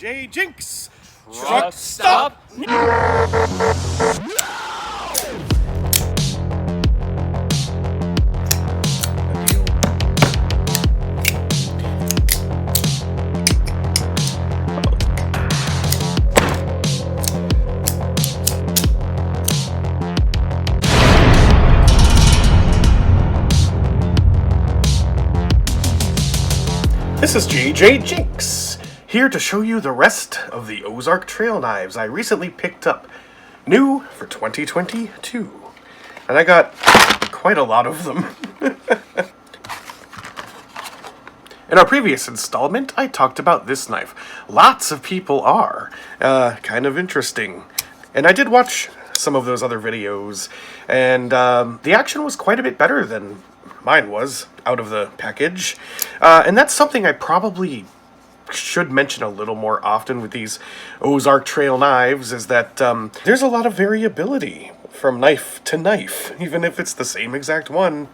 J Jinx! Truck stop! This is J Jinx, here to show you the rest of the Ozark trail knives I recently picked up, new for 2022. And I got quite a lot of them. In our previous installment, I talked about this knife. Lots of people are. Kind of interesting. And I did watch some of those other videos, and the action was quite a bit better than mine was out of the package. And that's something I probably should mention a little more often with these Ozark trail knives, is that there's a lot of variability from knife to knife, even if it's the same exact one.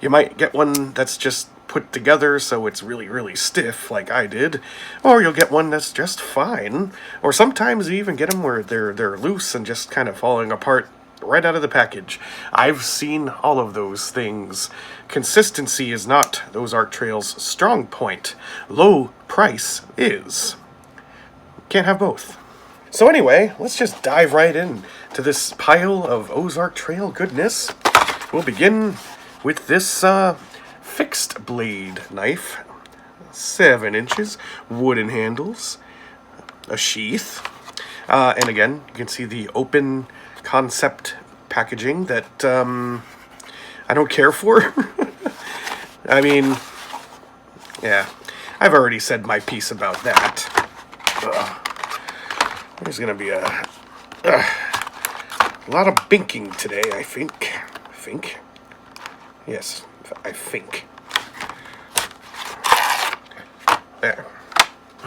You might get one that's just put together so it's really, really stiff, like I did, or you'll get one that's just fine, or sometimes you even get them where they're loose and just kind of falling apart right out of the package. I've seen all of those things. Consistency is not Ozark Trail's strong point. Low price is. Can't have both. So anyway, let's just dive right in to this pile of Ozark Trail goodness. We'll begin with this fixed blade knife, 7 inches, wooden handles, a sheath, and again, you can see the open concept packaging that I don't care for. I mean, yeah, I've already said my piece about that. There's gonna be a lot of binking today, I think. Yes, I think. There.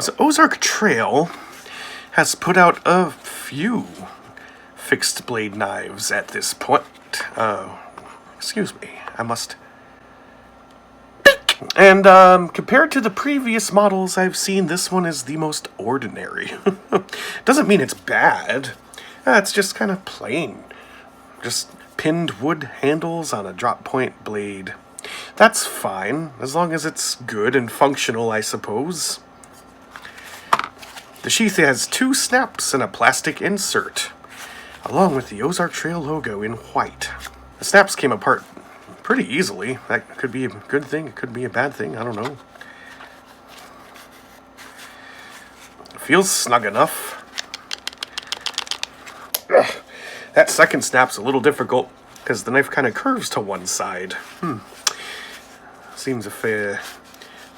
So Ozark Trail has put out a few fixed blade knives at this point. Excuse me, I must... And compared to the previous models I've seen, this one is the most ordinary. Doesn't mean it's bad. It's just kind of plain. Just pinned wood handles on a drop point blade. That's fine, as long as it's good and functional, I suppose. The sheath has 2 snaps and a plastic insert, along with the Ozark Trail logo in white. The snaps came apart pretty easily. That could be a good thing, it could be a bad thing, I don't know. It feels snug enough. Ugh. That second snap's a little difficult, because the knife kind of curves to one side. Seems if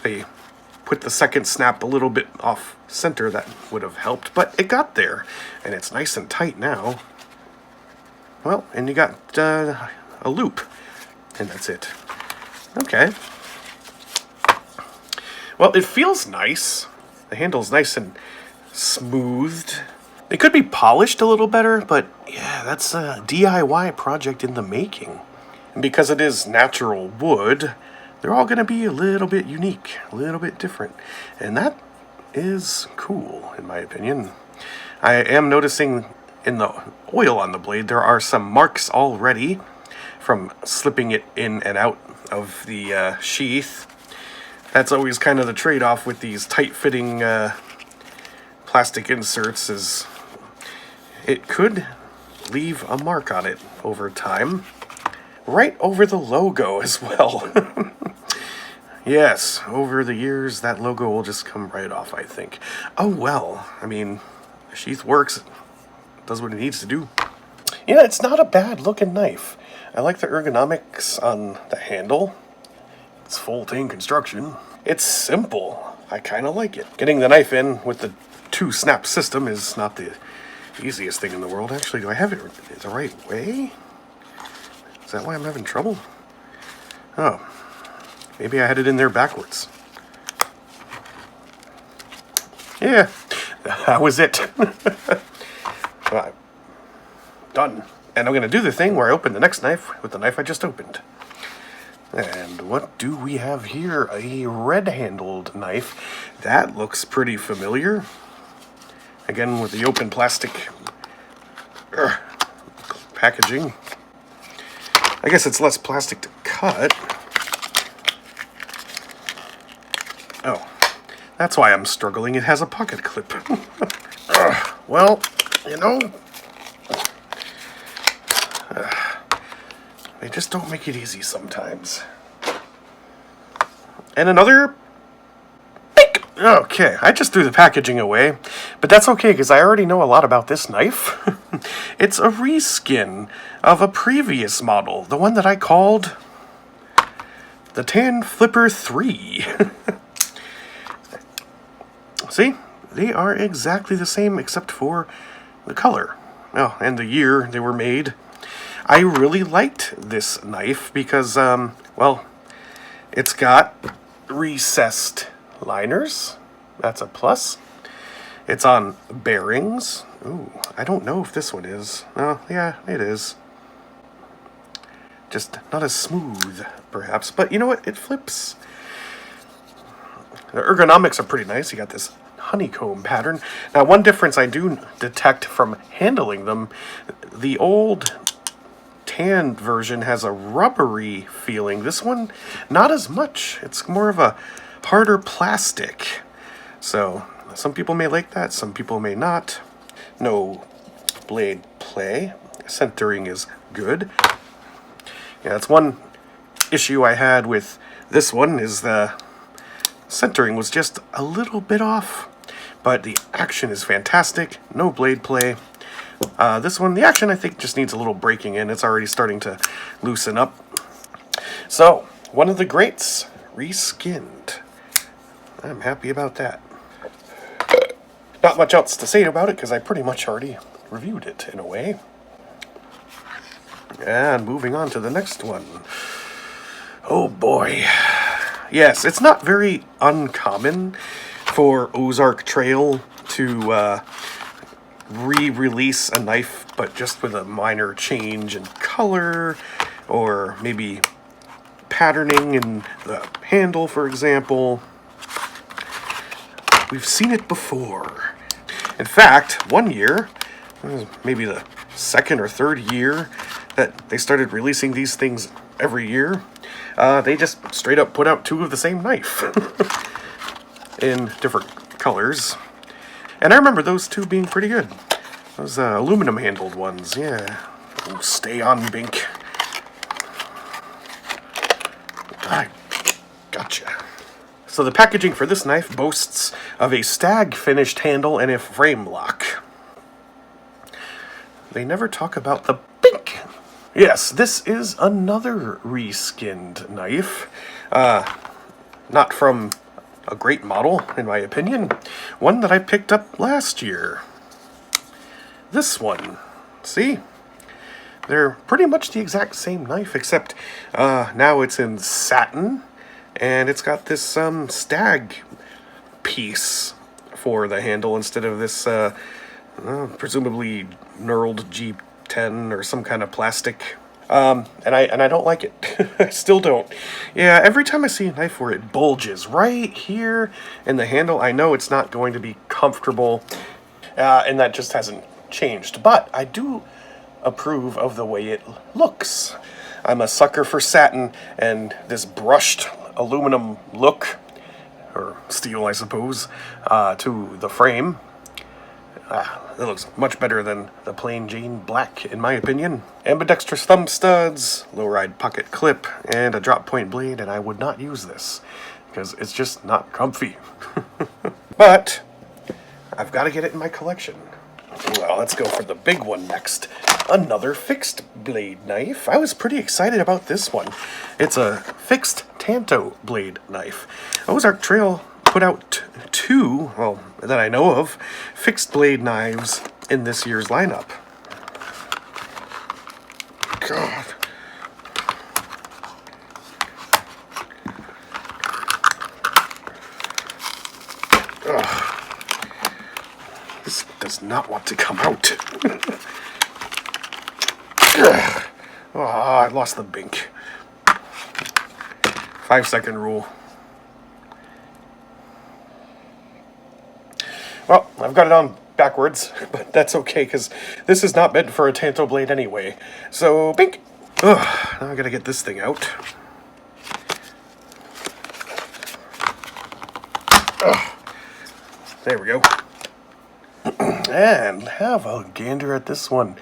they put the second snap a little bit off center, that would have helped, but it got there, and it's nice and tight now. Well, and you got a loop, and that's it. Okay. Well, it feels nice. The handle's nice and smoothed. It could be polished a little better, but yeah, that's a DIY project in the making. And because it is natural wood, they're all going to be a little bit unique, a little bit different. And that is cool, in my opinion. I am noticing in the oil on the blade, there are some marks already from slipping it in and out of the sheath. That's always kind of the trade-off with these tight-fitting plastic inserts, is it could leave a mark on it over time. Right over the logo as well. Yes, over the years, that logo will just come right off, I think. Oh well, I mean, the sheath works. It does what it needs to do. Yeah, it's not a bad looking knife. I like the ergonomics on the handle. It's full-tang construction. It's simple. I kind of like it. Getting the knife in with the 2-snap system is not the easiest thing in the world. Actually, do I have it the right way? Is that why I'm having trouble? Oh, maybe I had it in there backwards. Yeah, that was it. Right. Done. And I'm going to do the thing where I open the next knife with the knife I just opened. And what do we have here? A red-handled knife. That looks pretty familiar. Again, with the open plastic packaging. I guess it's less plastic to cut. Oh, that's why I'm struggling. It has a pocket clip. Well, you know, they just don't make it easy sometimes. And another... Okay, I just threw the packaging away, but that's okay because I already know a lot about this knife. It's a reskin of a previous model, the one that I called the Tan Flipper 3. See, they are exactly the same except for the color. Oh, and the year they were made. I really liked this knife because, well, it's got recessed liners. That's a plus. It's on bearings. Ooh, I don't know if this one is. Oh, yeah, it is. Just not as smooth, perhaps. But you know what? It flips. The ergonomics are pretty nice. You got this honeycomb pattern. Now, one difference I do detect from handling them, the old tan version has a rubbery feeling. This one, not as much. It's more of a harder plastic. So, some people may like that, some people may not. No blade play. Centering is good. Yeah, that's one issue I had with this one, is the centering was just a little bit off. But the action is fantastic. No blade play. This one, the action I think just needs a little breaking in. It's already starting to loosen up. So, one of the greats, Reskinned. I'm happy about that. Not much else to say about it because I pretty much already reviewed it in a way. And moving on to the next one. Oh boy. Yes, it's not very uncommon for Ozark Trail to re-release a knife, but just with a minor change in color, or maybe patterning in the handle, for example. We've seen it before. In fact, one year, maybe the second or third year that they started releasing these things every year, they just straight up put out two of the same knife in different colors. And I remember those two being pretty good. Those aluminum handled ones, yeah. Oh, stay on, Bink. I gotcha. So the packaging for this knife boasts of a stag finished handle and a frame lock. They never talk about the Bink. Yes, this is another reskinned knife. Not from a great model, in my opinion. One that I picked up last year. This one. See? They're pretty much the exact same knife, except now it's in satin. And it's got this stag piece for the handle instead of this presumably knurled G10 or some kind of plastic. And I don't like it. I still don't. Yeah, every time I see a knife where it bulges right here in the handle, I know it's not going to be comfortable. And that just hasn't changed. But I do approve of the way it looks. I'm a sucker for satin, and this brushed aluminum look, or steel I suppose, to the frame. It looks much better than the plain Jane black, in my opinion. Ambidextrous thumb studs, low-ride pocket clip, and a drop point blade, and I would not use this, because it's just not comfy. But I've got to get it in my collection. Well, let's go for the big one next. Another fixed blade knife. I was pretty excited about this one. It's a fixed tanto blade knife. Ozark Trail put out two, well, that I know of, fixed blade knives in this year's lineup. God. Ugh. This does not want to come out. Oh, I lost the Bink. 5-second rule. Well, I've got it on backwards, but that's okay, because this is not meant for a Tanto blade anyway. So, bink! Ugh, now I gotta get this thing out. Ugh. There we go. And have a gander at this one.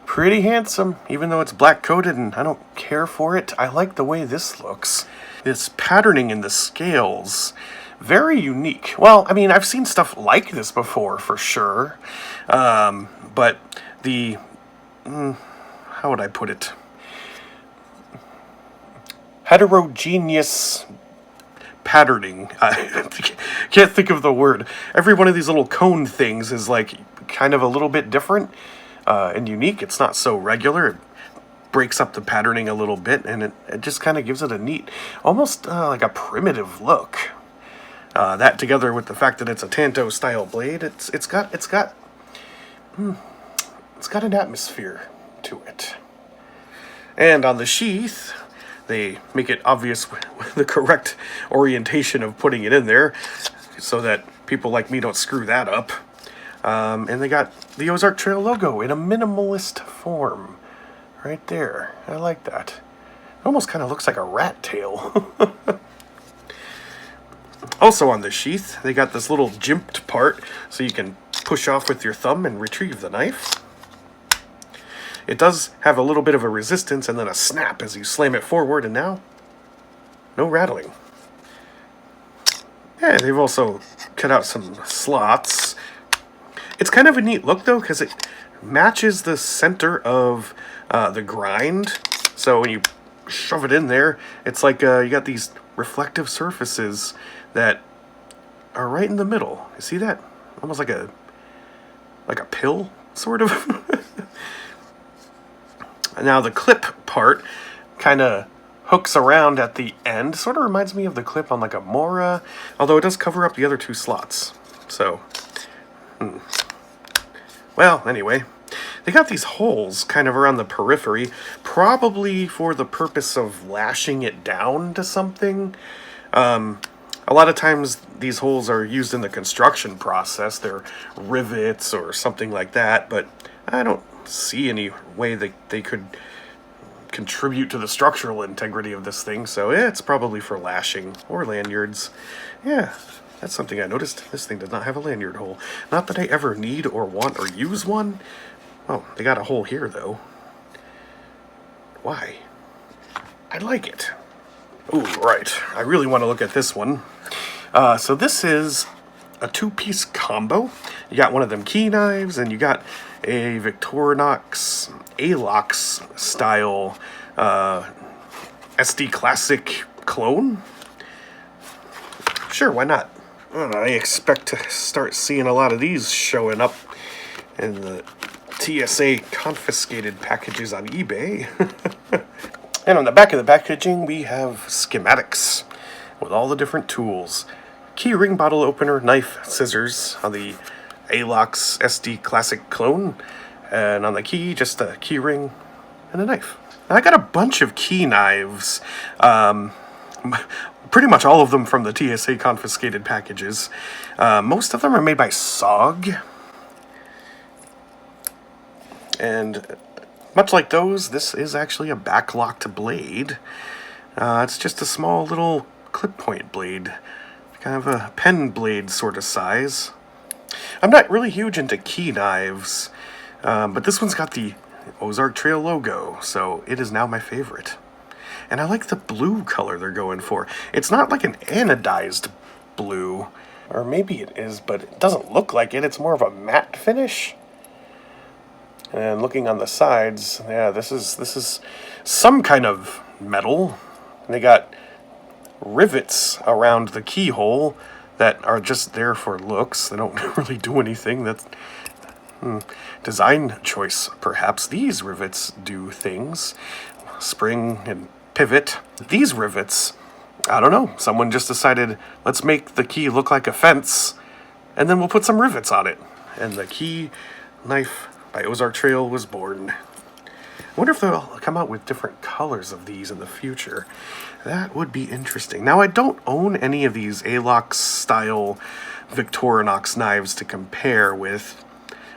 Pretty handsome, even though it's black coated and I don't care for it. I like the way this looks. This patterning in the scales, very unique. Well, I mean, I've seen stuff like this before, for sure. But the, how would I put it? Heterogeneous patterning. I can't think of the word. Every one of these little cone things is like kind of a little bit different and unique. It's not so regular. It breaks up the patterning a little bit, and it just kind of gives it a neat, almost like a primitive look. That together with the fact that it's a Tanto style blade, it's got an atmosphere to it. And on the sheath, they make it obvious with the correct orientation of putting it in there so that people like me don't screw that up. And they got the Ozark Trail logo in a minimalist form right there. I like that. It almost kind of looks like a rat tail. Also on the sheath, they got this little jimped part so you can push off with your thumb and retrieve the knife. It does have a little bit of a resistance and then a snap as you slam it forward, and now, no rattling. Yeah, they've also cut out some slots. It's kind of a neat look, though, because it matches the center of the grind. So when you shove it in there, it's like you got these reflective surfaces that are right in the middle. You see that? Almost like a pill, sort of. Now the clip part kind of hooks around at the end. Sort of reminds me of the clip on like a Mora, although it does cover up the other two slots. So, well, anyway, they got these holes kind of around the periphery, probably for the purpose of lashing it down to something. A lot of times these holes are used in the construction process. They're rivets or something like that, but I don't see any way that they could contribute to the structural integrity of this thing, so yeah, it's probably for lashing or lanyards. Yeah, that's something I noticed. This thing does not have a lanyard hole. Not that I ever need or want or use one. Oh, they got a hole here, though. Why? I like it. Ooh, right. I really want to look at this one. So this is a two-piece combo. You got one of them key knives, and you got a Victorinox A-Locks style SD Classic clone. Sure, why not? I expect to start seeing a lot of these showing up in the TSA confiscated packages on eBay. And on the back of the packaging, we have schematics with all the different tools. Key ring bottle opener, knife, scissors on the A-Locks SD Classic clone. And on the key, just a key ring and a knife. Now, I got a bunch of key knives. Pretty much all of them from the TSA confiscated packages. Most of them are made by SOG. And much like those, this is actually a backlocked blade. It's just a small little clip point blade. Kind of a pen blade sort of size. I'm not really huge into key knives, but this one's got the Ozark Trail logo, so it is now my favorite. And I like the blue color they're going for. It's not like an anodized blue, or maybe it is, but it doesn't look like it. It's more of a matte finish. And looking on the sides, yeah, this is some kind of metal. They got rivets around the keyhole that are just there for looks. They don't really do anything. That's design choice, perhaps. These rivets do things. Spring and pivot. These rivets, I don't know. Someone just decided, let's make the key look like a fence, and then we'll put some rivets on it. And the key knife by Ozark Trail was born. I wonder if they'll come out with different colors of these in the future. That would be interesting. Now, I don't own any of these A-Locks style Victorinox knives to compare with.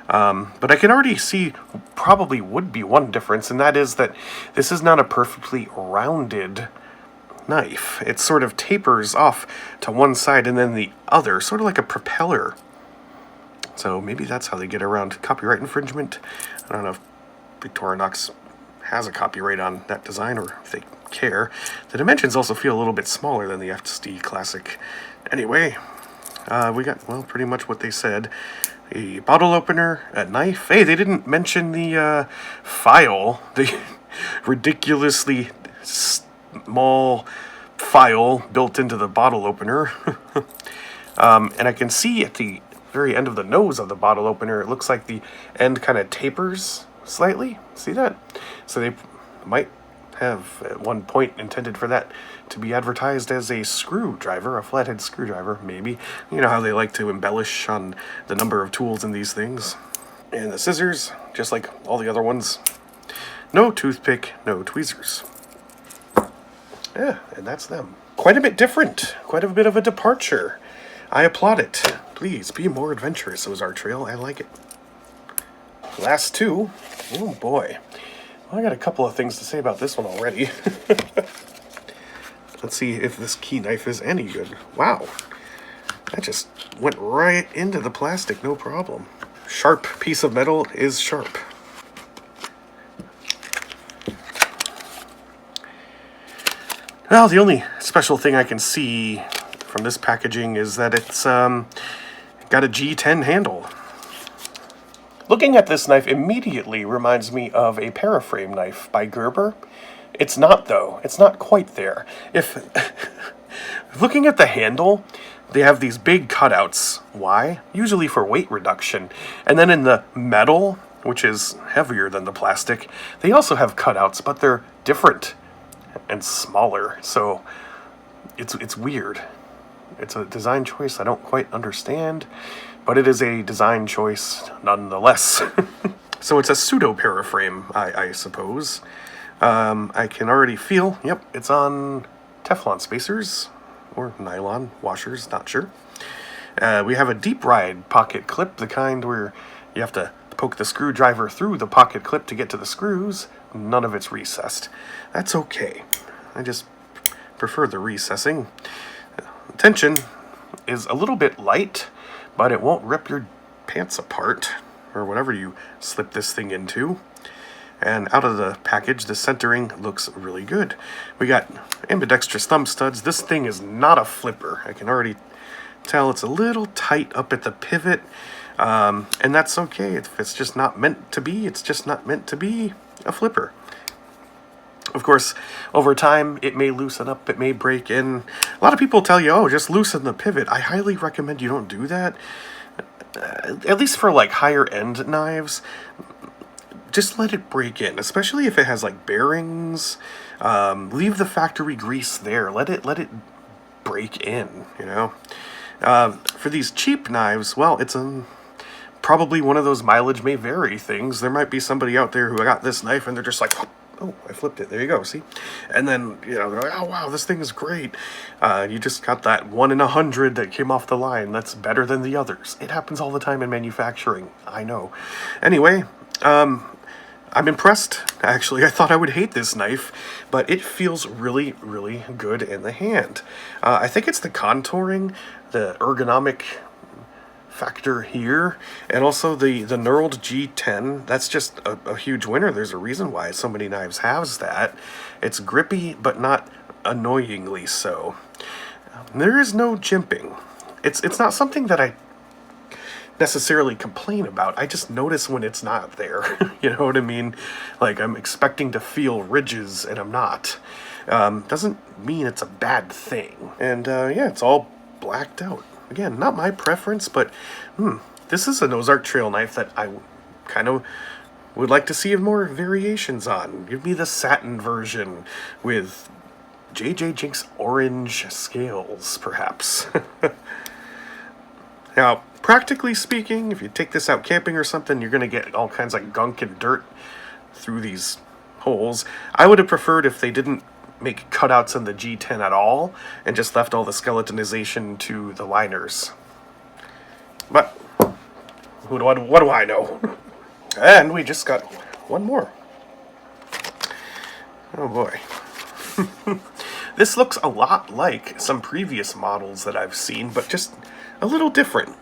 But I can already see probably would be one difference, and that is that this is not a perfectly rounded knife. It sort of tapers off to one side and then the other, sort of like a propeller. So maybe that's how they get around copyright infringement. I don't know if Victorinox has a copyright on that design or if they care. The dimensions also feel a little bit smaller than the FSD Classic. Anyway, we got, well, pretty much what they said. A bottle opener, a knife. Hey, they didn't mention the file, the ridiculously small file built into the bottle opener. And I can see at the very end of the nose of the bottle opener, it looks like the end kind of tapers slightly. See that? So they might have at one point intended for that to be advertised as a screwdriver, a flathead screwdriver, maybe. You know how they like to embellish on the number of tools in these things. And the scissors, just like all the other ones. No toothpick, no tweezers. Yeah, and that's them. Quite a bit different. Quite a bit of a departure. I applaud it. Please, be more adventurous, Ozark Trail. I like it. Last two. Oh, boy. Well, I got a couple of things to say about this one already. Let's see if this key knife is any good. Wow. That just went right into the plastic, no problem. Sharp piece of metal is sharp. Well, the only special thing I can see from this packaging is that it's got a G10 handle. Looking at this knife immediately reminds me of a paraframe knife by Gerber. It's not, though. It's not quite there. If looking at the handle, they have these big cutouts. Why? Usually for weight reduction. And then in the metal, which is heavier than the plastic, they also have cutouts, but they're different and smaller. So it's weird. It's a design choice I don't quite understand, but it is a design choice nonetheless. So it's a pseudo paraframe, I suppose. I can already feel, yep, it's on Teflon spacers or nylon washers, not sure. We have a deep ride pocket clip, the kind where you have to poke the screwdriver through the pocket clip to get to the screws. None of it's recessed. That's okay. I just prefer the recessing. Tension is a little bit light, but it won't rip your pants apart or whatever you slip this thing into. And out of the package, the centering looks really good. We got ambidextrous thumb studs. This thing is not a flipper. I can already tell it's a little tight up at the pivot, and that's okay. If it's just not meant to be, it's just not meant to be a flipper. Of course, over time, it may loosen up, it may break in. A lot of people tell you, oh, just loosen the pivot. I highly recommend you don't do that. At least for like higher end knives, just let it break in, especially if it has like bearings. Leave the factory grease there. Let it break in, you know. For these cheap knives, well, it's probably one of those mileage may vary things. There might be somebody out there who got this knife and they're just like, oh, I flipped it. There you go. See? And then, you know, they're like, oh, wow, this thing is great. You just got that 1 in 100 that came off the line. That's better than the others. It happens all the time in manufacturing. I know. Anyway, I'm impressed. Actually, I thought I would hate this knife, but it feels really, really good in the hand. I think it's the contouring, the ergonomic factor here, and also the knurled G10. That's just a huge winner. There's a reason why so many knives have that. It's grippy, but not annoyingly so. There is no jimping. It's not something that I necessarily complain about. I just notice when it's not there. You know what I mean? Like, I'm expecting to feel ridges and I'm not. Doesn't mean it's a bad thing. And yeah, it's all blacked out. Again, not my preference, but this is an Ozark Trail knife that I kind of would like to see more variations on. Give me the satin version with J.J. Jinks orange scales, perhaps. Now, practically speaking, if you take this out camping or something, you're going to get all kinds of gunk and dirt through these holes. I would have preferred if they didn't make cutouts in the G10 at all and just left all the skeletonization to the liners. But What do I know? And we just got one more. Oh boy. This looks a lot like some previous models that I've seen, but just a little different.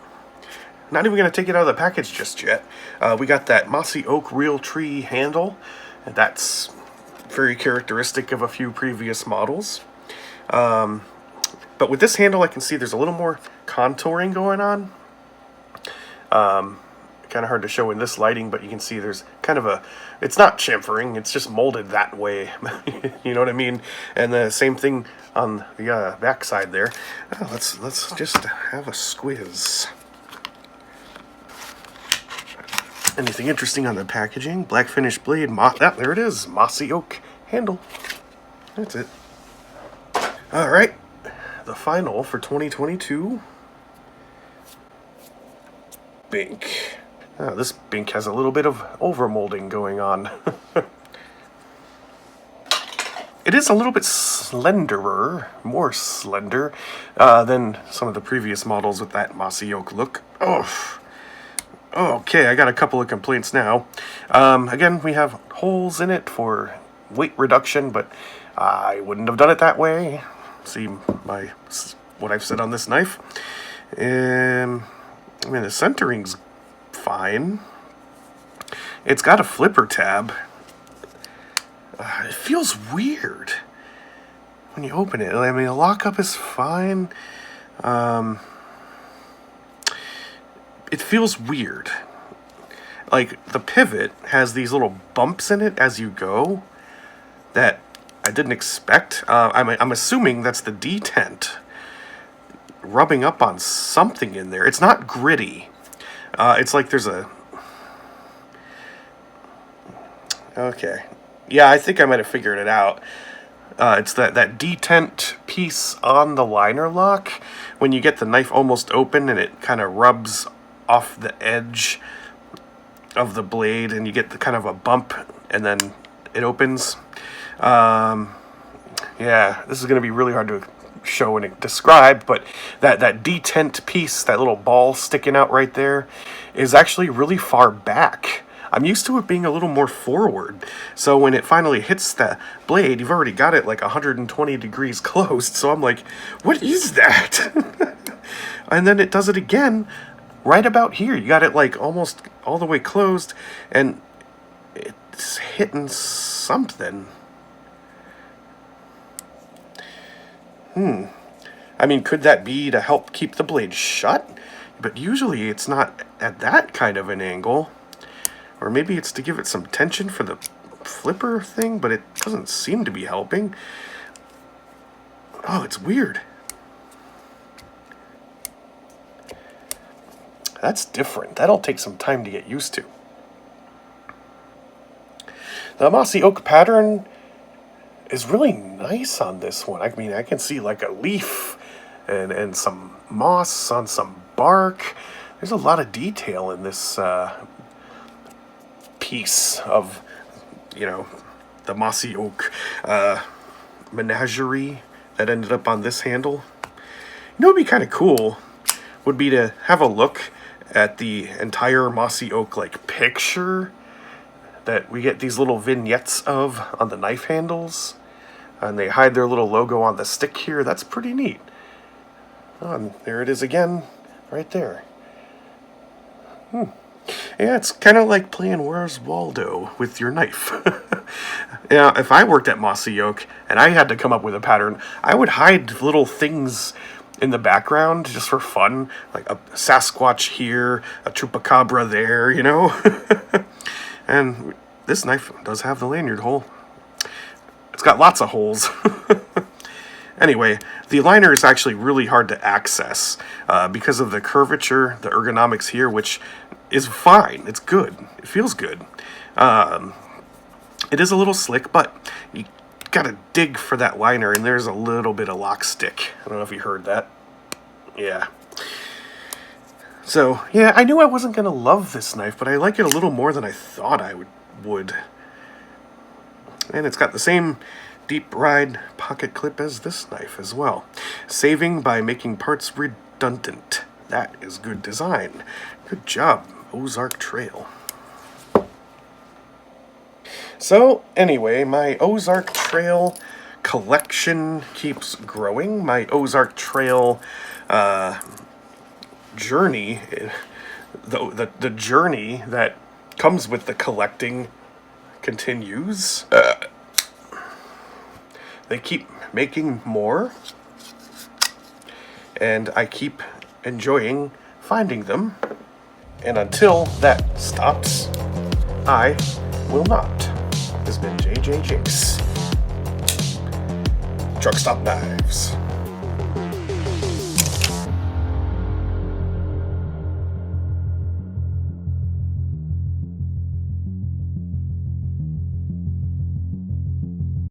Not even going to take it out of the package just yet. We got that mossy oak real tree handle. That's very characteristic of a few previous models. But with this handle, I can see there's a little more contouring going on. Kind of hard to show in this lighting, but you can see there's kind of a, it's not chamfering, it's just molded that way. You know what I mean? And the same thing on the back side there. Let's just have a squiz. Anything interesting on the packaging? Black finish blade, there it is, mossy oak handle. That's it. All right, the final for 2022. Bink. This Bink has a little bit of overmolding going on. It is a little bit slenderer, more slender, than some of the previous models with that mossy oak look. Oh, okay, I got a couple of complaints now. Again, we have holes in it for weight reduction, but I wouldn't have done it that way. See what I've said on this knife. I mean, the centering's fine. It's got a flipper tab. It feels weird when you open it. I mean, the lockup is fine. It feels weird. Like, the pivot has these little bumps in it as you go that I didn't expect. I'm assuming that's the detent rubbing up on something in there. It's not gritty. It's like there's a... Okay. Yeah, I think I might have figured it out. It's that detent piece on the liner lock. When you get the knife almost open and it kind of rubs off the edge of the blade and you get the kind of a bump and then it opens. Yeah, this is going to be really hard to show and describe, but that detent piece, that little ball sticking out right there, is actually really far back. I'm used to it being a little more forward, so when it finally hits the blade, you've already got it like 120 degrees closed, so I'm like, what is that? And then it does it again right about here. You got it like almost all the way closed, and it's hitting something. I mean, could that be to help keep the blade shut? But usually it's not at that kind of an angle. Or maybe it's to give it some tension for the flipper thing, but it doesn't seem to be helping. Oh, it's weird. That's different. That'll take some time to get used to. The mossy oak pattern is really nice on this one. I mean, I can see like a leaf and some moss on some bark. There's a lot of detail in this piece of, you know, the mossy oak menagerie that ended up on this handle. You know what would be kind of cool would be to have a look at the entire mossy oak like picture that we get these little vignettes of on the knife handles, and they hide their little logo on the stick here. That's pretty neat. Oh, and there it is again, right there. Yeah, it's kind of like playing Where's Waldo with your knife. Yeah, if I worked at Mossy Oak and I had to come up with a pattern, I would hide little things in the background just for fun, like a Sasquatch here, a Chupacabra there, you know? And this knife does have the lanyard hole. It's got lots of holes. Anyway, the liner is actually really hard to access because of the curvature, the ergonomics here, which is fine. It's good. It feels good. It is a little slick, but you gotta dig for that liner, and there's a little bit of lock stick. I don't know if you heard that. Yeah. So, yeah, I knew I wasn't gonna love this knife, but I like it a little more than I thought I would. And it's got the same deep ride pocket clip as this knife as well. Saving by making parts redundant. That is good design. Good job, Ozark Trail. So, anyway, my Ozark Trail collection keeps growing. My Ozark Trail journey, the journey that comes with the collecting continues. They keep making more, and I keep enjoying finding them. And until that stops, I will not. This has been JJ Jakes. Truck Stop Knives.